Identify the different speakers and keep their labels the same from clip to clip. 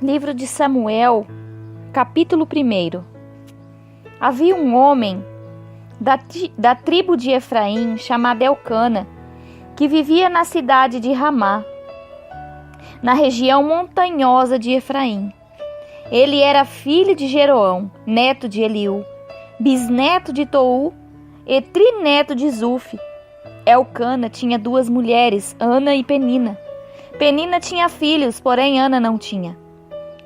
Speaker 1: Livro de Samuel, capítulo 1. Havia um homem da tribo de Efraim, chamado Elcana, que vivia na cidade de Ramá, na região montanhosa de Efraim. Ele era filho de Jeroão, neto de Eliú, bisneto de Tou e trineto de Zuf. Elcana tinha 2 mulheres, Ana e Penina. Penina tinha filhos, porém Ana não tinha.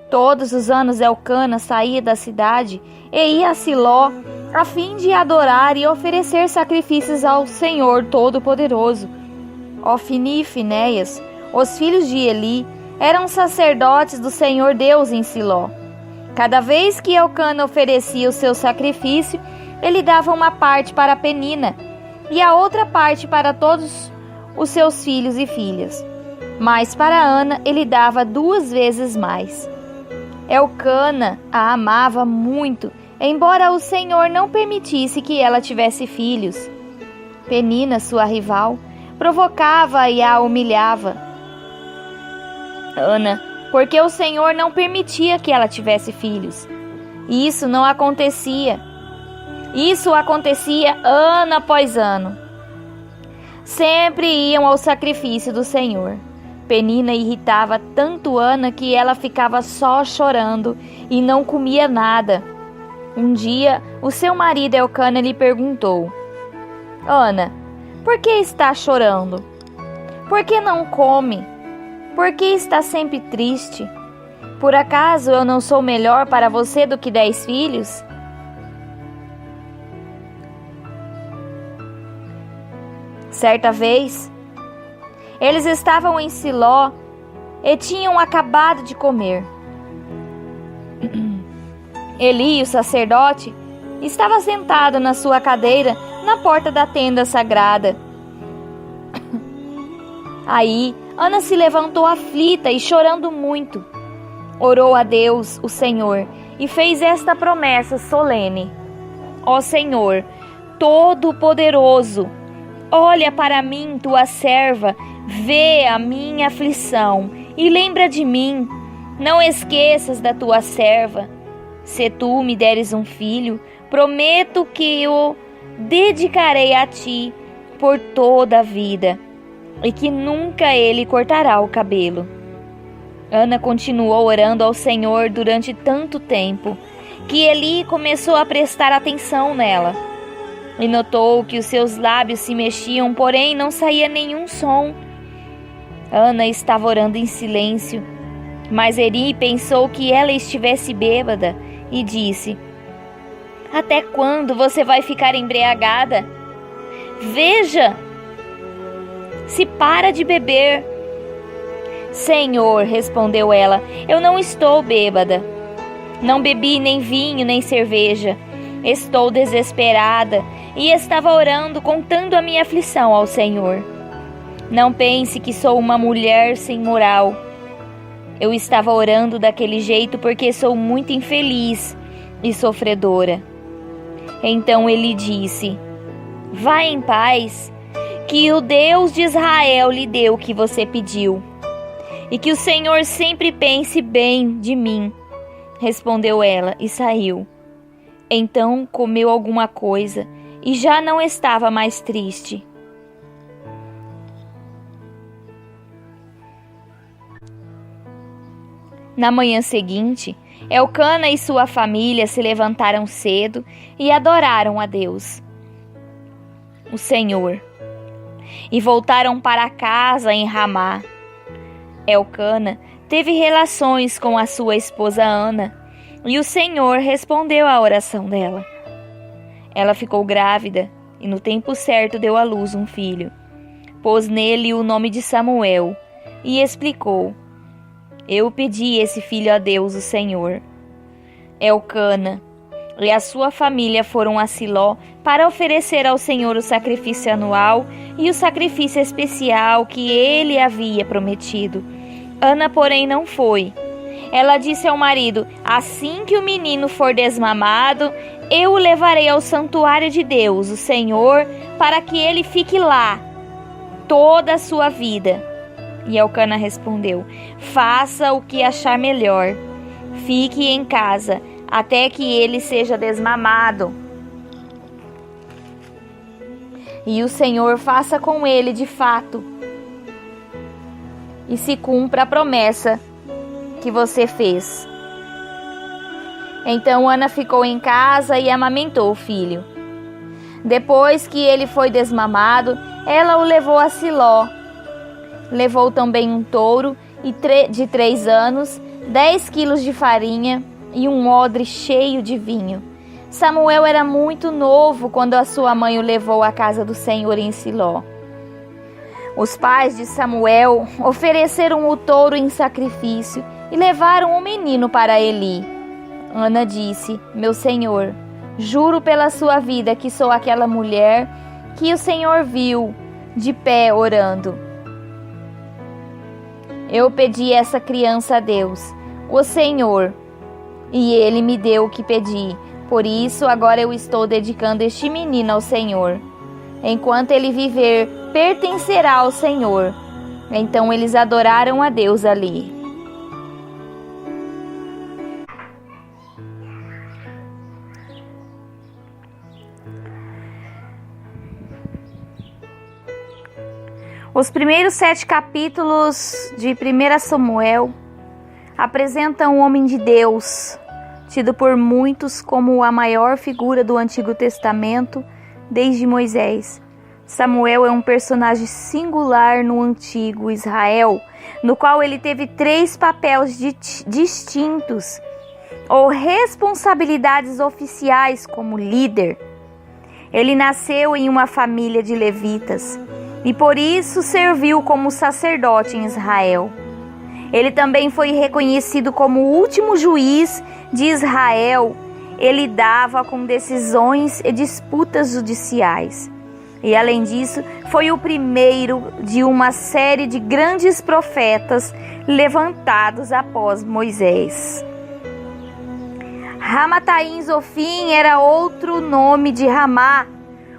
Speaker 1: Todos os anos Elcana saía da cidade e ia a Siló, a fim de adorar e oferecer sacrifícios ao Senhor Todo-Poderoso. Ofni e Finéias, os filhos de Eli, eram sacerdotes do Senhor Deus em Siló. Cada vez que Elcana oferecia o seu sacrifício, ele dava uma parte para Penina e a outra parte para todos os seus filhos e filhas. Mas para Ana ele dava 2 vezes mais. Elcana a amava muito, embora o Senhor não permitisse que ela tivesse filhos. Penina, sua rival, provocava e a humilhava Ana, porque o Senhor não permitia que ela tivesse filhos. Isso acontecia ano após ano. Sempre iam ao sacrifício do Senhor. Penina irritava tanto Ana que ela ficava só chorando e não comia nada. Um dia, o seu marido Elcana lhe perguntou: Ana, por que está chorando? Por que não come? Por que está sempre triste? Por acaso eu não sou melhor para você do que 10 filhos? Certa vez, eles estavam em Siló e tinham acabado de comer. Eli, o sacerdote, estava sentado na sua cadeira na porta da tenda sagrada. Aí, Ana se levantou aflita e chorando muito. Orou a Deus, o Senhor, e fez esta promessa solene: Ó Senhor, Todo-Poderoso, olha para mim, tua serva, vê a minha aflição e lembra de mim. Não esqueças da tua serva. Se tu me deres um filho, prometo que o dedicarei a ti por toda a vida e que nunca ele cortará o cabelo. Ana continuou orando ao Senhor durante tanto tempo que Eli começou a prestar atenção nela. E notou que os seus lábios se mexiam, porém não saía nenhum som. Ana estava orando em silêncio, mas Eli pensou que ela estivesse bêbada e disse: Até quando você vai ficar embriagada? Veja se para de beber. Senhor, respondeu ela, eu não estou bêbada. Não bebi nem vinho nem cerveja. Estou desesperada e estava orando, contando a minha aflição ao Senhor. Não pense que sou uma mulher sem moral. Eu estava orando daquele jeito porque sou muito infeliz e sofredora. Então ele disse: Vá em paz, que o Deus de Israel lhe deu o que você pediu. E que o Senhor sempre pense bem de mim. Respondeu ela e saiu. Então comeu alguma coisa e já não estava mais triste. Na manhã seguinte, Elcana e sua família se levantaram cedo e adoraram a Deus, o Senhor, e voltaram para casa em Ramá. Elcana teve relações com a sua esposa Ana, e o Senhor respondeu à oração dela. Ela ficou grávida e no tempo certo deu à luz um filho. Pôs nele o nome de Samuel e explicou: Eu pedi esse filho a Deus, o Senhor. Elcana e a sua família foram a Siló para oferecer ao Senhor o sacrifício anual e o sacrifício especial que ele havia prometido. Ana, porém, não foi. Ela disse ao marido: Assim que o menino for desmamado, eu o levarei ao santuário de Deus, o Senhor, para que ele fique lá toda a sua vida. E Elcana respondeu: faça o que achar melhor. Fique em casa até que ele seja desmamado. E o Senhor faça com ele de fato, e se cumpra a promessa que você fez. Então Ana ficou em casa e amamentou o filho. Depois que ele foi desmamado, ela o levou a Siló. Levou também um touro de 3 anos, 10 quilos de farinha e um odre cheio de vinho. Samuel era muito novo quando a sua mãe o levou à casa do Senhor em Siló. Os pais de Samuel ofereceram o touro em sacrifício e levaram o menino para Eli. Ana disse: meu senhor, juro pela sua vida que sou aquela mulher que o Senhor viu de pé orando. Eu pedi essa criança a Deus, o Senhor, e Ele me deu o que pedi. Por isso, agora eu estou dedicando este menino ao Senhor. Enquanto ele viver, pertencerá ao Senhor. Então eles adoraram a Deus ali. Os primeiros 7 capítulos de 1 Samuel apresentam um homem de Deus, tido por muitos como a maior figura do Antigo Testamento desde Moisés. Samuel é um personagem singular no antigo Israel, no qual ele teve 3 papéis distintos ou responsabilidades oficiais como líder. Ele nasceu em uma família de levitas e por isso serviu como sacerdote em Israel. Ele também foi reconhecido como o último juiz de Israel. Ele lidava com decisões e disputas judiciais. E além disso, foi o primeiro de uma série de grandes profetas levantados após Moisés. Ramataim Zofim era outro nome de Ramá,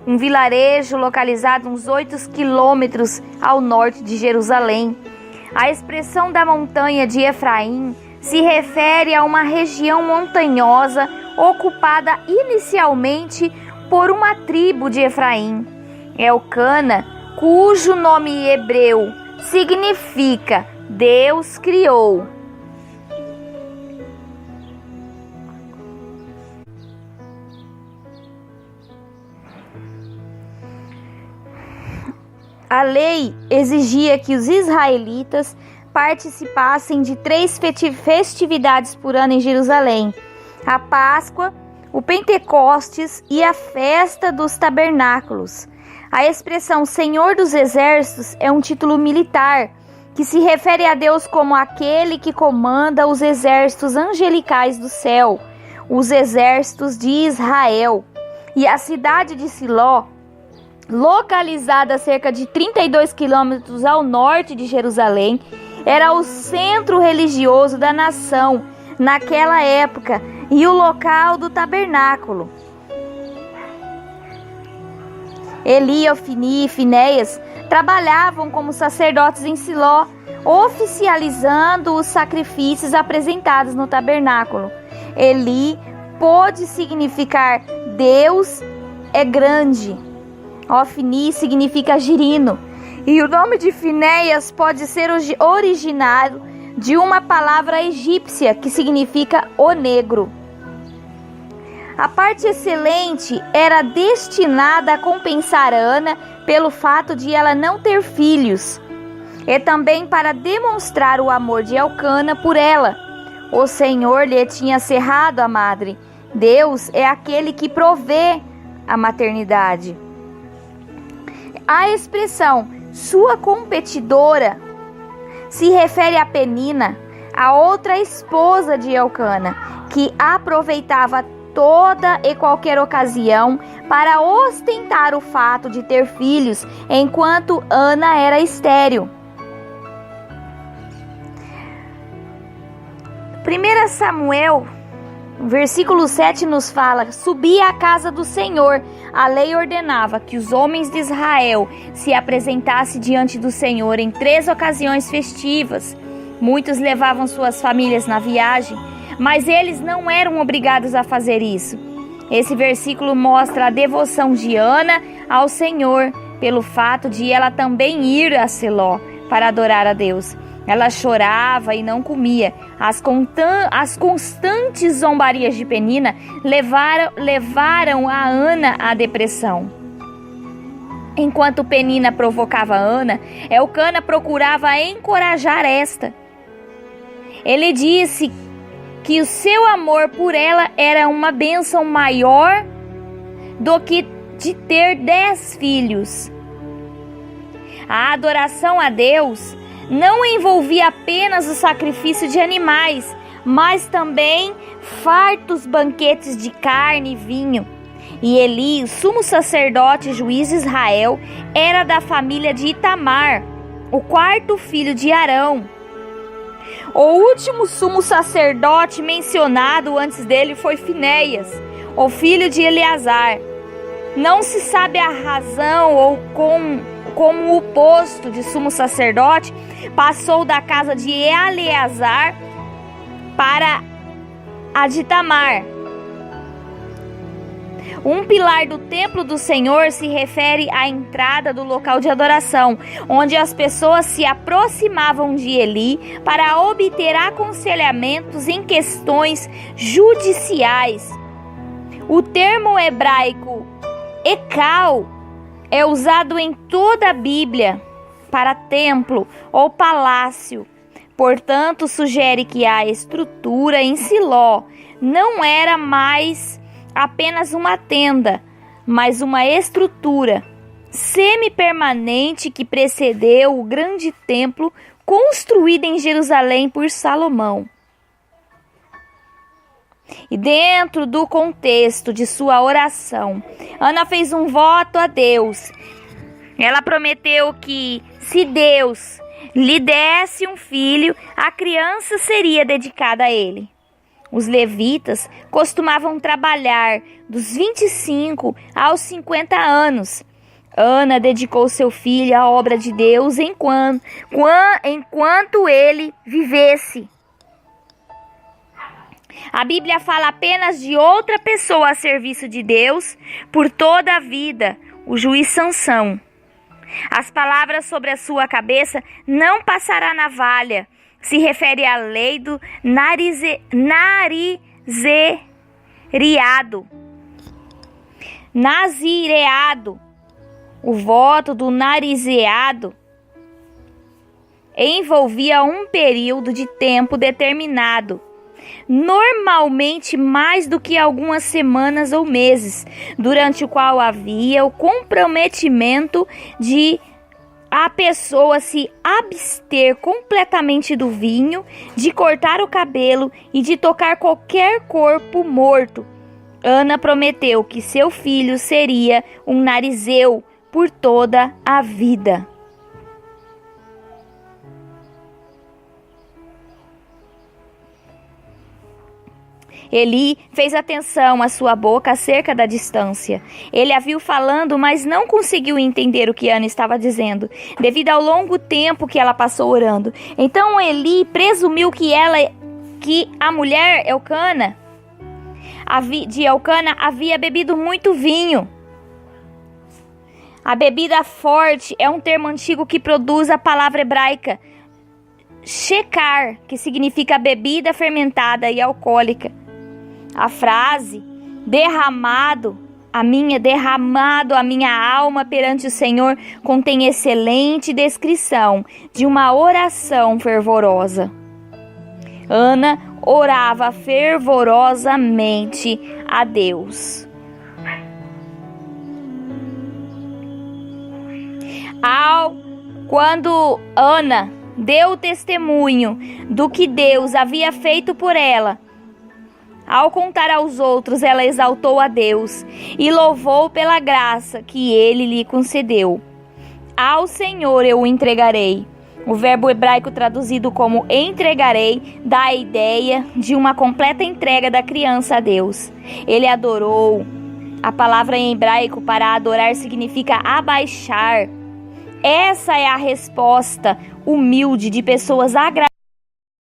Speaker 1: um vilarejo localizado uns 8 quilômetros ao norte de Jerusalém. A expressão da montanha de Efraim se refere a uma região montanhosa ocupada inicialmente por uma tribo de Efraim. Elcana, cujo nome hebreu significa Deus criou. A lei exigia que os israelitas participassem de 3 festividades por ano em Jerusalém: a Páscoa, o Pentecostes e a Festa dos Tabernáculos. A expressão Senhor dos Exércitos é um título militar que se refere a Deus como aquele que comanda os exércitos angelicais do céu, os exércitos de Israel. E a cidade de Siló, localizada a cerca de 32 quilômetros ao norte de Jerusalém, era o centro religioso da nação naquela época e o local do tabernáculo. Eli, Ofni e Finéias trabalhavam como sacerdotes em Siló, oficializando os sacrifícios apresentados no tabernáculo. Eli pode significar Deus é grande. Ofni significa girino. E o nome de Finéias pode ser originário de uma palavra egípcia que significa o negro. A parte excelente era destinada a compensar Ana pelo fato de ela não ter filhos, e também para demonstrar o amor de Elcana por ela. O Senhor lhe tinha cerrado a madre. Deus é aquele que provê a maternidade. A expressão sua competidora se refere a Penina, a outra esposa de Elcana, que aproveitava toda e qualquer ocasião para ostentar o fato de ter filhos, enquanto Ana era estéril. 1 Samuel O versículo 7 nos fala: subi à casa do Senhor. A lei ordenava que os homens de Israel se apresentassem diante do Senhor em 3 ocasiões festivas. Muitos levavam suas famílias na viagem, mas eles não eram obrigados a fazer isso. Esse versículo mostra a devoção de Ana ao Senhor, pelo fato de ela também ir a Siló para adorar a Deus. Ela chorava e não comia. As constantes zombarias de Penina levaram a Ana à depressão. Enquanto Penina provocava Ana, Elcana procurava encorajar esta. Ele disse que o seu amor por ela era uma bênção maior do que de ter 10 filhos. A adoração a Deus não envolvia apenas o sacrifício de animais, mas também fartos banquetes de carne e vinho. E Eli, o sumo sacerdote e juiz de Israel, era da família de Itamar, o 4º filho de Arão. O último sumo sacerdote mencionado antes dele foi Finéias, o filho de Eleazar. Não se sabe a razão ou como o posto de sumo sacerdote passou da casa de Eleazar para a de Itamar. Um pilar do templo do Senhor se refere à entrada do local de adoração, onde as pessoas se aproximavam de Eli para obter aconselhamentos em questões judiciais. O termo hebraico Ekal é usado em toda a Bíblia para templo ou palácio. Portanto, sugere que a estrutura em Siló não era mais apenas uma tenda, mas uma estrutura semi-permanente que precedeu o grande templo construído em Jerusalém por Salomão. E dentro do contexto de sua oração, Ana fez um voto a Deus. Ela prometeu que, se Deus lhe desse um filho, a criança seria dedicada a ele. Os levitas costumavam trabalhar dos 25 aos 50 anos. Ana dedicou seu filho à obra de Deus enquanto ele vivesse. A Bíblia fala apenas de outra pessoa a serviço de Deus por toda a vida, o juiz Sansão. As palavras sobre a sua cabeça não passará navalha. Se refere à lei do nazireado. O voto do narizeado envolvia um período de tempo determinado, normalmente mais do que algumas semanas ou meses, durante o qual havia o comprometimento de a pessoa se abster completamente do vinho, de cortar o cabelo e de tocar qualquer corpo morto. Ana prometeu que seu filho seria um narizeu por toda a vida. Eli fez atenção à sua boca acerca da distância. Ele a viu falando, mas não conseguiu entender o que Ana estava dizendo, devido ao longo tempo que ela passou orando. Então Eli presumiu que a mulher de Elcana havia bebido muito vinho. A bebida forte é um termo antigo que produz a palavra hebraica shekar, que significa bebida fermentada e alcoólica. A frase derramado a minha alma perante o Senhor contém excelente descrição de uma oração fervorosa. Ana orava fervorosamente a Deus. Quando Ana deu testemunho do que Deus havia feito por ela, ao contar aos outros, ela exaltou a Deus e louvou pela graça que Ele lhe concedeu. Ao Senhor eu o entregarei. O verbo hebraico traduzido como entregarei dá a ideia de uma completa entrega da criança a Deus. Ele adorou. A palavra em hebraico para adorar significa abaixar. Essa é a resposta humilde de pessoas agradecidas